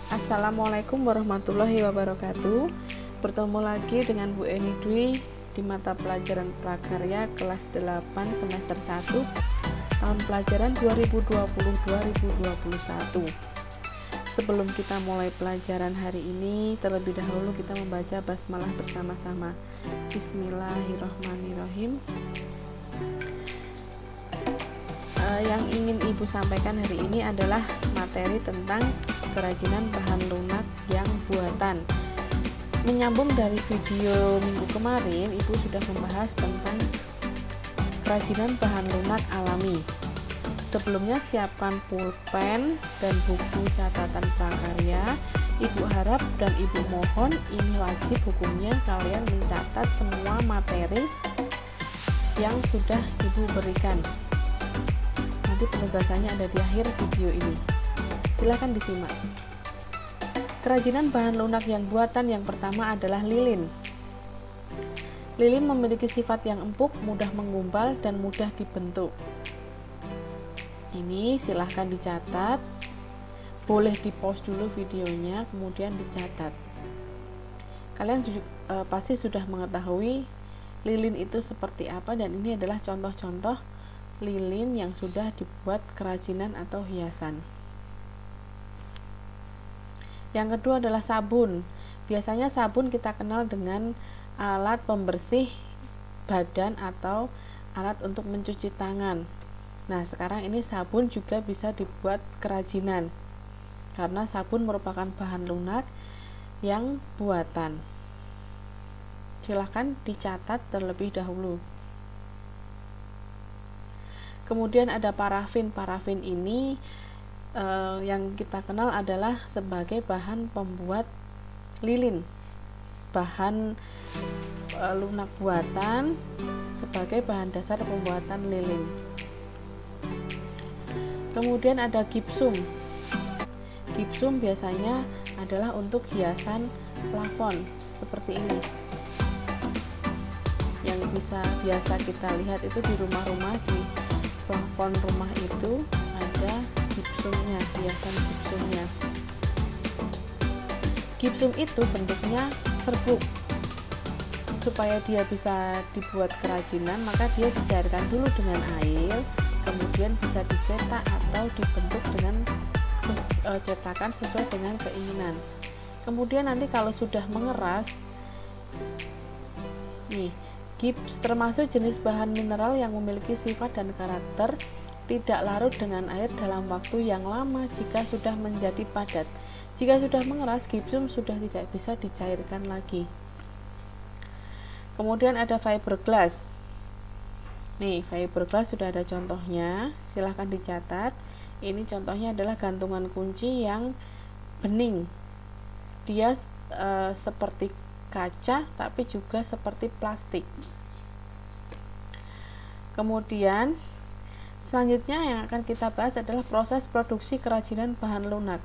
Assalamualaikum warahmatullahi wabarakatuh. Bertemu lagi dengan Bu Eni Dwi di mata pelajaran prakarya kelas 8 semester 1 tahun pelajaran 2020-2021. Sebelum kita mulai pelajaran hari ini, terlebih dahulu kita membaca basmalah bersama-sama. Bismillahirrahmanirrahim. Yang ingin Ibu sampaikan hari ini adalah materi tentang kerajinan bahan lunak yang buatan. Menyambung dari video minggu kemarin, Ibu sudah membahas tentang kerajinan bahan lunak alami. Sebelumnya siapkan pulpen dan buku catatan prakarya. Ibu harap dan Ibu mohon, ini wajib hukumnya kalian mencatat semua materi yang sudah Ibu berikan. Nanti penugasannya ada di akhir video ini. Silahkan disimak. Kerajinan bahan lunak yang buatan yang pertama adalah lilin. Lilin memiliki sifat yang empuk, mudah menggumpal, dan mudah dibentuk. Ini silahkan dicatat. Boleh di-pause dulu videonya, kemudian dicatat. Kalian pasti sudah mengetahui lilin itu seperti apa, dan ini adalah contoh-contoh lilin yang sudah dibuat kerajinan atau hiasan. Yang kedua adalah sabun. Biasanya sabun kita kenal dengan alat pembersih badan atau alat untuk mencuci tangan. Nah, sekarang ini sabun juga bisa dibuat kerajinan, karena sabun merupakan bahan lunak yang buatan. Silahkan dicatat terlebih dahulu. Kemudian ada parafin. Parafin ini yang kita kenal adalah sebagai bahan pembuat lilin, bahan lunak buatan sebagai bahan dasar pembuatan lilin. Kemudian ada gipsum. Gipsum biasanya adalah untuk hiasan plafon seperti ini, yang biasa kita lihat itu di rumah-rumah. Di plafon rumah itu ada gipsumnya, hiasan gipsumnya. Gipsum itu bentuknya serbuk. Supaya dia bisa dibuat kerajinan, maka dia dicairkan dulu dengan air, kemudian bisa dicetak atau dibentuk dengan cetakan sesuai dengan keinginan. Kemudian nanti kalau sudah mengeras, nih, gips termasuk jenis bahan mineral yang memiliki sifat dan karakter tidak larut dengan air dalam waktu yang lama jika sudah menjadi padat. Jika sudah mengeras, gipsum sudah tidak bisa dicairkan lagi. Kemudian ada fiberglass. Nih, fiberglass sudah ada contohnya, silahkan dicatat. Ini contohnya adalah gantungan kunci yang bening. Dia seperti kaca tapi juga seperti plastik. Kemudian selanjutnya yang akan kita bahas adalah proses produksi kerajinan bahan lunak.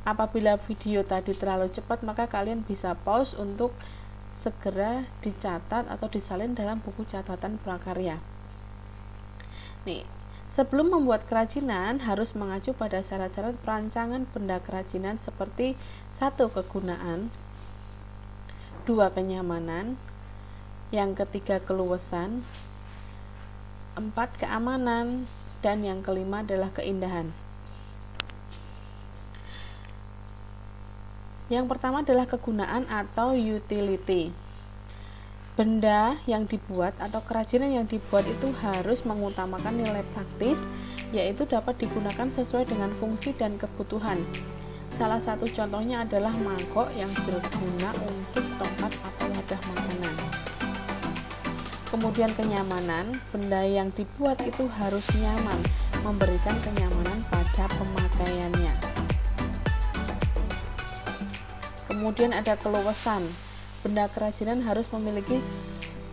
Apabila video tadi terlalu cepat, maka kalian bisa pause untuk segera dicatat atau disalin dalam buku catatan prakarya. Nih, sebelum membuat kerajinan harus mengacu pada syarat-syarat perancangan benda kerajinan seperti 1. Kegunaan, 2. Kenyamanan, yang ketiga keluasan, 4. Keamanan, dan yang kelima adalah keindahan. Yang pertama adalah kegunaan atau utility. Benda yang dibuat atau kerajinan yang dibuat itu harus mengutamakan nilai praktis, yaitu dapat digunakan sesuai dengan fungsi dan kebutuhan. Salah satu contohnya adalah mangkok yang berguna untuk tempat atau wadah makanan. Kemudian kenyamanan, benda yang dibuat itu harus nyaman, memberikan kenyamanan pada pemakaiannya. Kemudian ada keluasan. Benda kerajinan harus memiliki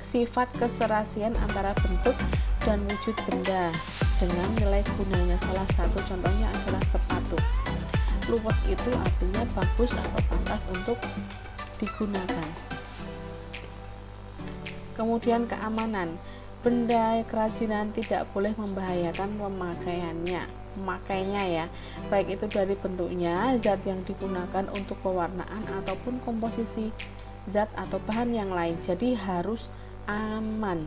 sifat keserasian antara bentuk dan wujud benda dengan nilai gunanya. Salah satu contohnya adalah sepatu. Luwes itu artinya bagus atau pantas untuk digunakan. Kemudian keamanan. Benda kerajinan tidak boleh membahayakan pemakaiannya. memakainya ya, baik itu dari bentuknya, zat yang digunakan untuk pewarnaan ataupun komposisi zat atau bahan yang lain. Jadi harus aman.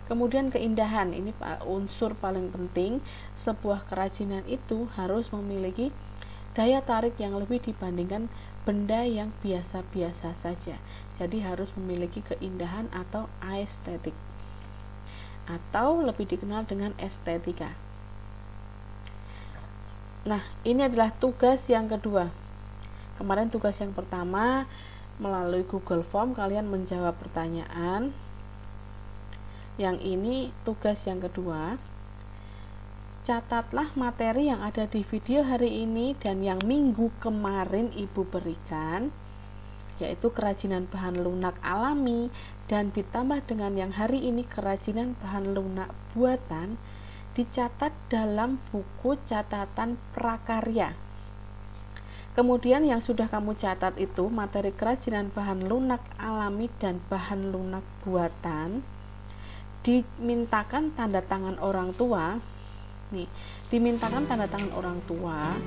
Kemudian keindahan, ini unsur paling penting. Sebuah kerajinan itu harus memiliki daya tarik yang lebih dibandingkan benda yang biasa-biasa saja. Jadi harus memiliki keindahan atau estetik, atau lebih dikenal dengan estetika. Nah, ini adalah tugas yang kedua. Kemarin tugas yang pertama, melalui Google Form kalian menjawab pertanyaan. Yang ini tugas yang kedua. Catatlah materi yang ada di video hari ini dan yang minggu kemarin Ibu berikan, yaitu kerajinan bahan lunak alami, dan ditambah dengan yang hari ini kerajinan bahan lunak buatan, dicatat dalam buku catatan prakarya. Kemudian yang sudah kamu catat itu materi kerajinan bahan lunak alami dan bahan lunak buatan, dimintakan tanda tangan orang tua. Nih, dimintakan tanda tangan orang tua,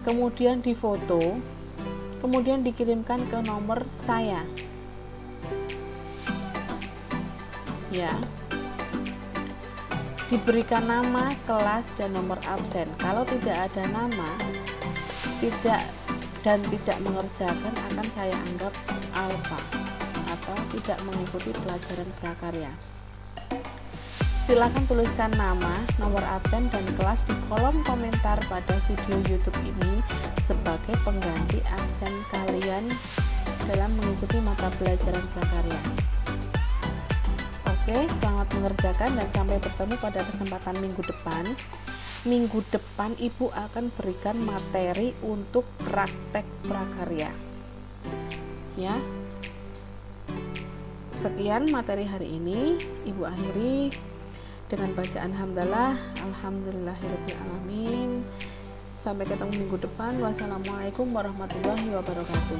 kemudian difoto, kemudian dikirimkan ke nomor saya. Ya. Diberikan nama, kelas, dan nomor absen. Kalau tidak ada nama, tidak mengerjakan, akan saya anggap alpha atau tidak mengikuti pelajaran prakarya. Silakan tuliskan nama, nomor absen, dan kelas di kolom komentar pada video YouTube ini sebagai pengganti absen kalian dalam mengikuti mata pelajaran prakarya. Oke, selamat mengerjakan dan sampai bertemu pada kesempatan minggu depan. Minggu depan Ibu akan berikan materi untuk praktek prakarya. Ya. Sekian materi hari ini, Ibu akhiri dengan bacaan hamdalah, alhamdulillahirabbil alamin. Sampai ketemu minggu depan. Wassalamualaikum warahmatullahi wabarakatuh.